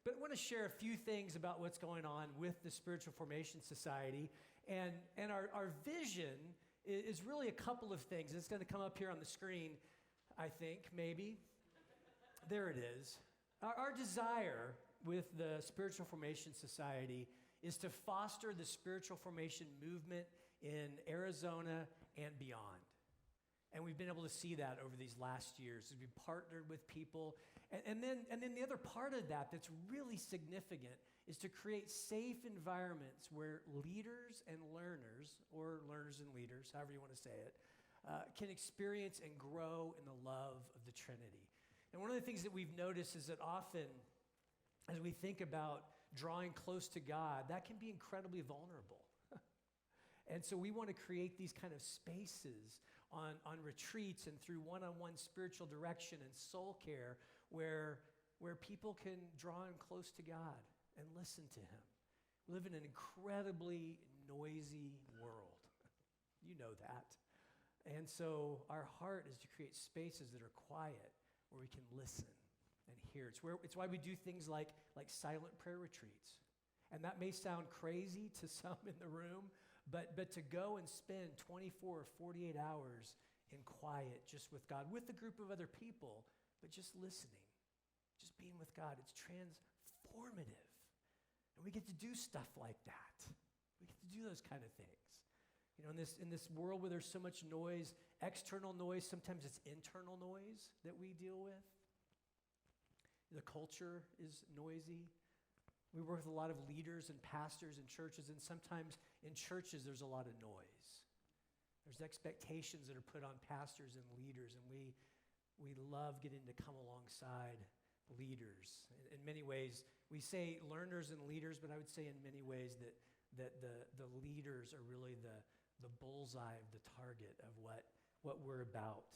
But I want to share a few things about what's going on with the Spiritual Formation Society. And our vision is really a couple of things. It's going to come up here on the screen, I think, maybe. There it is. Our desire with the Spiritual Formation Society is to foster the spiritual formation movement in Arizona and beyond. And we've been able to see that over these last years as we've partnered with people. And then the other part of that that's really significant is to create safe environments where leaders and learners, or learners and leaders, however you want to say it, can experience and grow in the love of the Trinity. And one of the things that we've noticed is that often as we think about drawing close to God, that can be incredibly vulnerable. And so we want to create these kind of spaces on retreats and through one-on-one spiritual direction and soul care where people can draw in close to God and listen to him. We live in an incredibly noisy world. You know that. And so our heart is to create spaces that are quiet where we can listen and hear. It's why we do things like silent prayer retreats. And that may sound crazy to some in the room, but to go and spend 24 or 48 hours in quiet just with God, with a group of other people, but just listening, just being with God, it's transformative. And we get to do stuff like that. We get to do those kind of things. You know, in this world where there's so much noise, external noise, sometimes it's internal noise that we deal with. The culture is noisy. We work with a lot of leaders and pastors in churches, and sometimes in churches there's a lot of noise. There's expectations that are put on pastors and leaders, and we love getting to come alongside leaders. In many ways, we say learners and leaders, but I would say in many ways that the leaders are really the bullseye of the target of what we're about.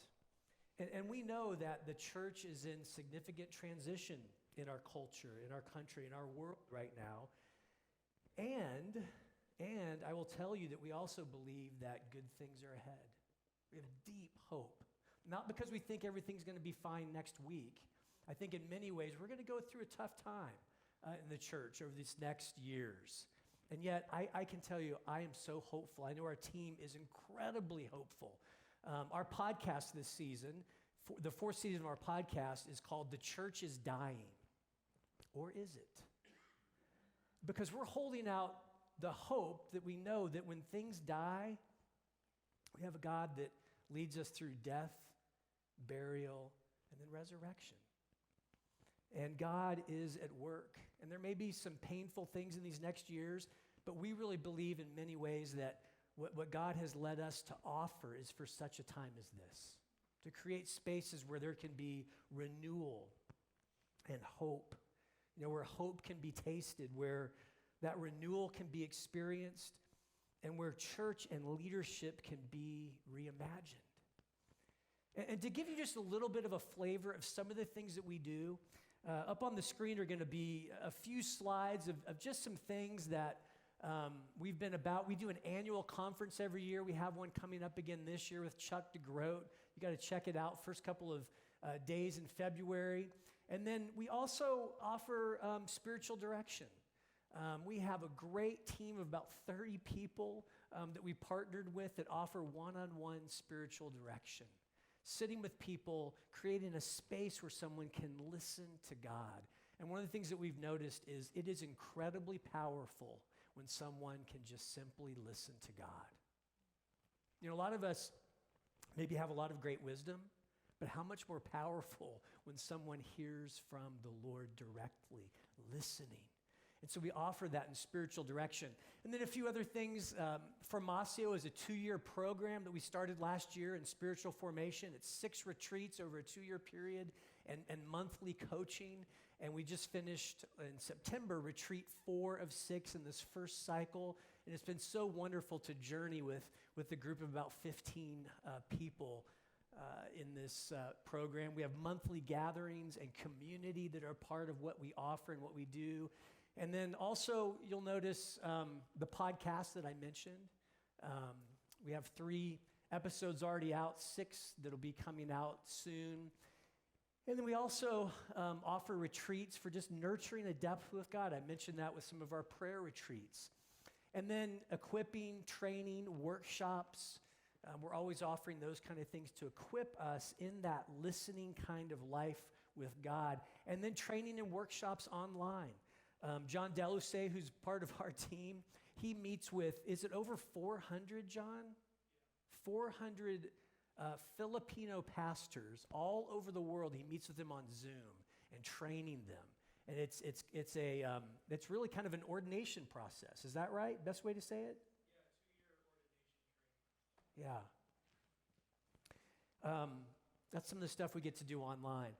And we know that the church is in significant transition in our culture, in our country, in our world right now. And I will tell you that we also believe that good things are ahead. We have deep hope. Not because we think everything's going to be fine next week. I think in many ways we're going to go through a tough time in the church over these next years. And yet I can tell you I am so hopeful. I know our team is incredibly hopeful. Our podcast this season, the fourth season of our podcast is called The Church is Dying. Or is it? Because we're holding out the hope that we know that when things die, we have a God that leads us through death, burial, and then resurrection. And God is at work. And there may be some painful things in these next years, but we really believe in many ways that what God has led us to offer is for such a time as this, to create spaces where there can be renewal and hope. You know, where hope can be tasted, where that renewal can be experienced, and where church and leadership can be reimagined. And to give you just a little bit of a flavor of some of the things that we do, up on the screen are going to be a few slides of just some things that we've been about. We do an annual conference every year. We have one coming up again this year with Chuck DeGroat. You got to check it out, first couple of days in February. And then we also offer spiritual direction. We have a great team of about 30 people that we partnered with that offer one-on-one spiritual direction. Sitting with people, creating a space where someone can listen to God. And one of the things that we've noticed is it is incredibly powerful when someone can just simply listen to God. You know, a lot of us maybe have a lot of great wisdom, but how much more powerful when someone hears from the Lord directly, listening. And so we offer that in spiritual direction. And then a few other things. Formacio is a 2-year program that we started last year in spiritual formation. It's 6 retreats over a 2-year period and monthly coaching. And we just finished in September retreat 4 of 6 in this first cycle. And it's been so wonderful to journey with a group of about 15 people in this program. We have monthly gatherings and community that are part of what we offer and what we do. And then also, you'll notice the podcast that I mentioned. We have 3 episodes already out, 6 that'll be coming out soon. And then we also offer retreats for just nurturing a depth with God. I mentioned that with some of our prayer retreats. And then equipping, training, workshops. We're always offering those kind of things to equip us in that listening kind of life with God. And then training and workshops online. John Deluce, who's part of our team, he meets with, is it over 400, John? 400 Filipino pastors all over the world. He meets with them on Zoom and training them. And it's really kind of an ordination process. Is that right? Best way to say it? Yeah, 2-year ordination training. Yeah. That's some of the stuff we get to do online.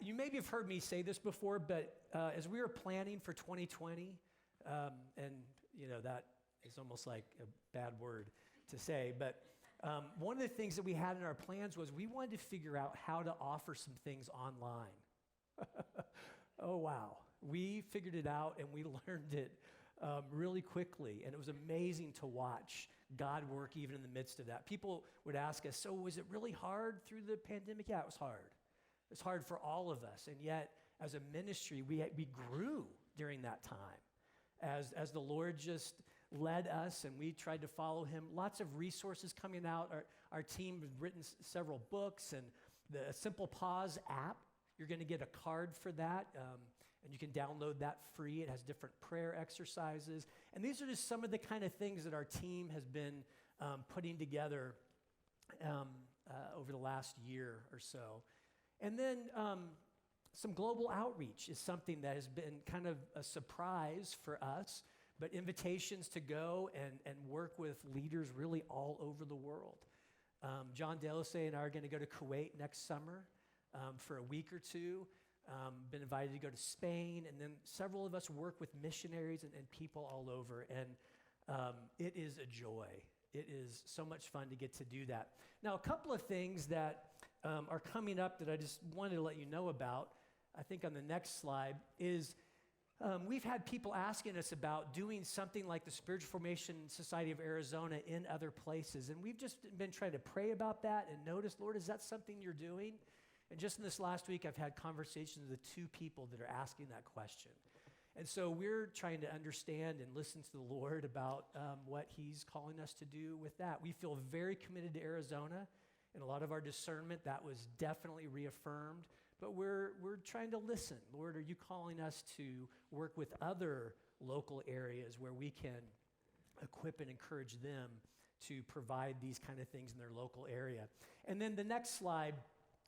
You maybe have heard me say this before, but as we were planning for 2020, and that is almost like a bad word to say, but one of the things that we had in our plans was we wanted to figure out how to offer some things online. Oh, wow. We figured it out and we learned it really quickly, and it was amazing to watch God work even in the midst of that. People would ask us, so was it really hard through the pandemic? Yeah, it was hard. It was hard for all of us, and yet as a ministry, we grew during that time as the Lord just led us and we tried to follow him. Lots of resources coming out. Our team has written several books, and the Simple Pause app, you're going to get a card for that, and you can download that free. It has different prayer exercises. And these are just some of the kind of things that our team has been putting together over the last year or so. And then some global outreach is something that has been kind of a surprise for us, but invitations to go and work with leaders really all over the world. John Deluce and I are going to go to Kuwait next summer for a week or two. Been invited to go to Spain, and then several of us work with missionaries and people all over, and it is a joy. It is so much fun to get to do that. Now, a couple of things that are coming up that I just wanted to let you know about, I think on the next slide, is we've had people asking us about doing something like the Spiritual Formation Society of Arizona in other places, and we've just been trying to pray about that and notice, Lord, is that something you're doing? And just in this last week, I've had conversations with 2 people that are asking that question. And so we're trying to understand and listen to the Lord about what he's calling us to do with that. We feel very committed to Arizona, and a lot of our discernment, that was definitely reaffirmed. But we're trying to listen. Lord, are you calling us to work with other local areas where we can equip and encourage them to provide these kind of things in their local area? And then the next slide,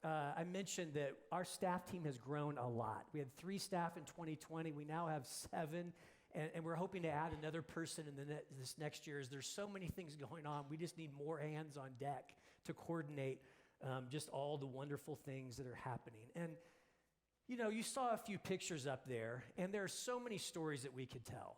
I mentioned that our staff team has grown a lot. We had 3 staff in 2020. We now have 7, and we're hoping to add another person in this next year. As there's so many things going on, we just need more hands on deck to coordinate just all the wonderful things that are happening. And, you saw a few pictures up there, and there are so many stories that we could tell.